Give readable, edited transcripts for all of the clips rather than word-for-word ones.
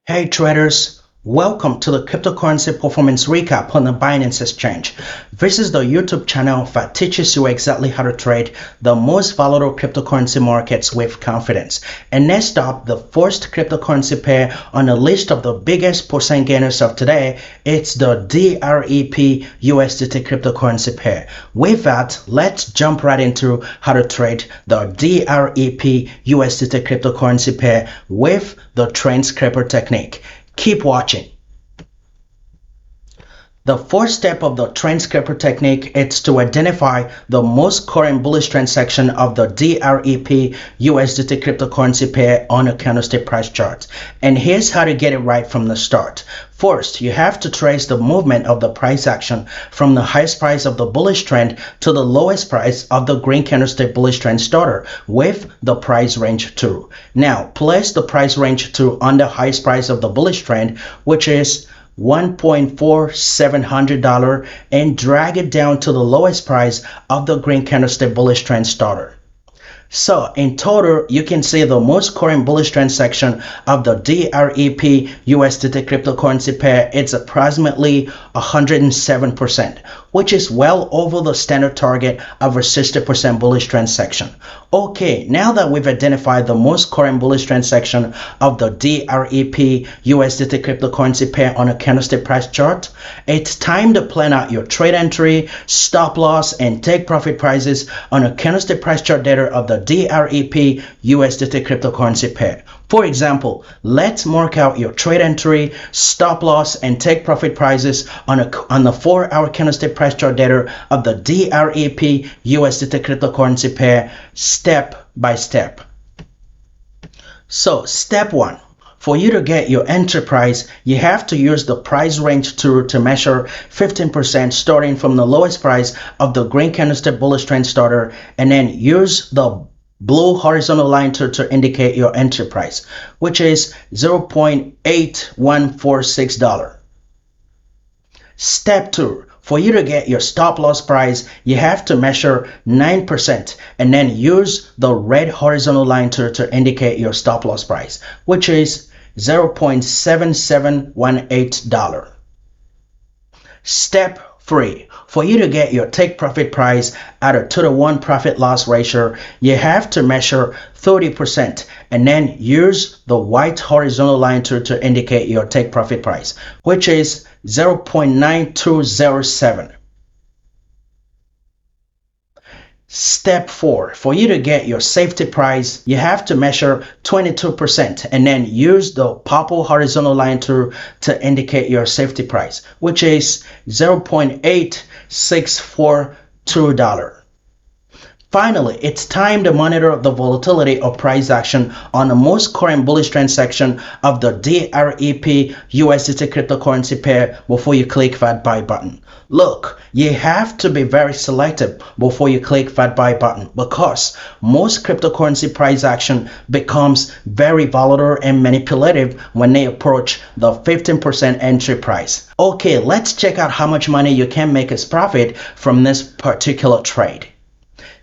Hey traders, welcome to the cryptocurrency performance recap on the Binance exchange. This is the YouTube channel that teaches you exactly how to trade the most volatile cryptocurrency markets with confidence. And next up, the first cryptocurrency pair on the list of the biggest percent gainers of today, it's the DREP USDT cryptocurrency pair. With that, let's jump right into how to trade the DREP USDT cryptocurrency pair with the trend scraper technique. Keep watching. The first step of the trend scraper technique is to identify the most current bullish trend section of the DREP USDT cryptocurrency pair on a candlestick price chart. And here's how to get it right from the start. First, you have to trace the movement of the price action from the highest price of the bullish trend to the lowest price of the green candlestick bullish trend starter with the price range 2. Now, place the price range 2 on the highest price of the bullish trend, which is $1.4700, and drag it down to the lowest price of the green candlestick bullish trend starter. So in total, you can see the most current bullish trend section of the DREP USDT cryptocurrency pair. It's approximately 107%, which is well over the standard target of a 60% bullish trend section. Okay, now that we've identified the most current bullish trend section of the DREP USDT cryptocurrency pair on a candlestick price chart, it's time to plan out your trade entry, stop loss, and take profit prices on a candlestick price chart data of the DREP USDT cryptocurrency pair. For example, let's mark out your trade entry, stop loss, and take profit prices on the 4-hour candlestick price chart data of the DREP USDT cryptocurrency pair step by step. So step 1. For you to get your entry price, you have to use the price range tool to measure 15% starting from the lowest price of the green candlestick bullish trend starter, and then use the blue horizontal line tool to indicate your entry price, which is $0.8146. Step 2. For you to get your stop loss price, you have to measure 9% and then use the red horizontal line tool to indicate your stop loss price, which is $0.7718. Step 3. For you to get your take profit price at a 2-to-1 profit loss ratio, you have to measure 30% and then use the white horizontal line tool to indicate your take profit price, which is $0.9207. Step 4. For you to get your safety price, you have to measure 22% and then use the purple horizontal line tool to indicate your safety price, which is $0.8642. Finally, it's time to monitor the volatility of price action on the most current bullish trend section of the DREP USDT cryptocurrency pair before you click that buy button. Look, you have to be very selective before you click that buy button because most cryptocurrency price action becomes very volatile and manipulative when they approach the 15% entry price. Okay, let's check out how much money you can make as profit from this particular trade.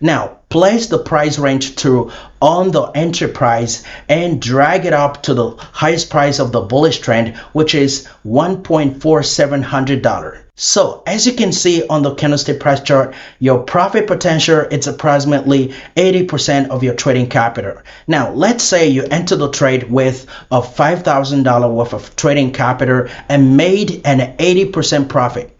Now, place the price range tool on the entry price and drag it up to the highest price of the bullish trend, which is $1.4700. So, as you can see on the candlestick price chart, your profit potential is approximately 80% of your trading capital. Now, let's say you enter the trade with a $5,000 worth of trading capital and made an 80% profit.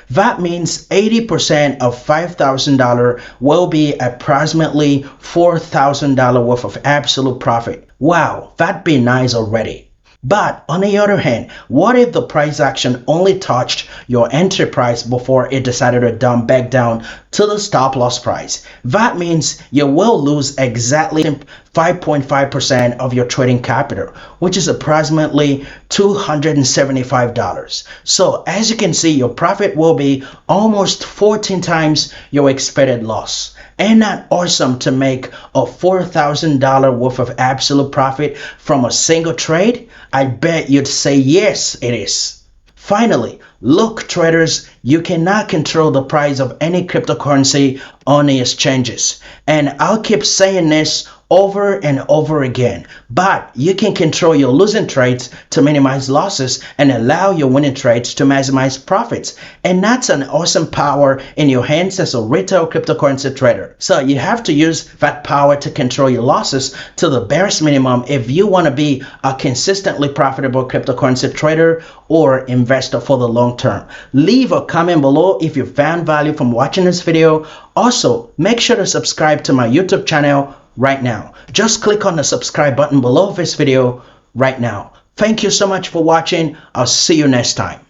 That means 80% of $5,000 will be approximately $4,000 worth of absolute profit. Wow, that'd be nice already. But on the other hand, what if the price action only touched your entry price before it decided to dump back down to the stop loss price? That means you will lose exactly 5.5% of your trading capital, which is approximately $275. So as you can see, your profit will be almost 14 times your expected loss. Ain't that awesome to make a $4,000 worth of absolute profit from a single trade? I bet you'd say yes, it is. Finally, look traders, you cannot control the price of any cryptocurrency on the exchanges. And I'll keep saying this over and over again. But you can control your losing trades to minimize losses and allow your winning trades to maximize profits. And that's an awesome power in your hands as a retail cryptocurrency trader. So you have to use that power to control your losses to the barest minimum if you want to be a consistently profitable cryptocurrency trader or investor for the long term. Leave a comment below if you found value from watching this video. Also, make sure to subscribe to my YouTube channel right now. Just click on the subscribe button below this video right now. Thank you so much for watching. I'll see you next time.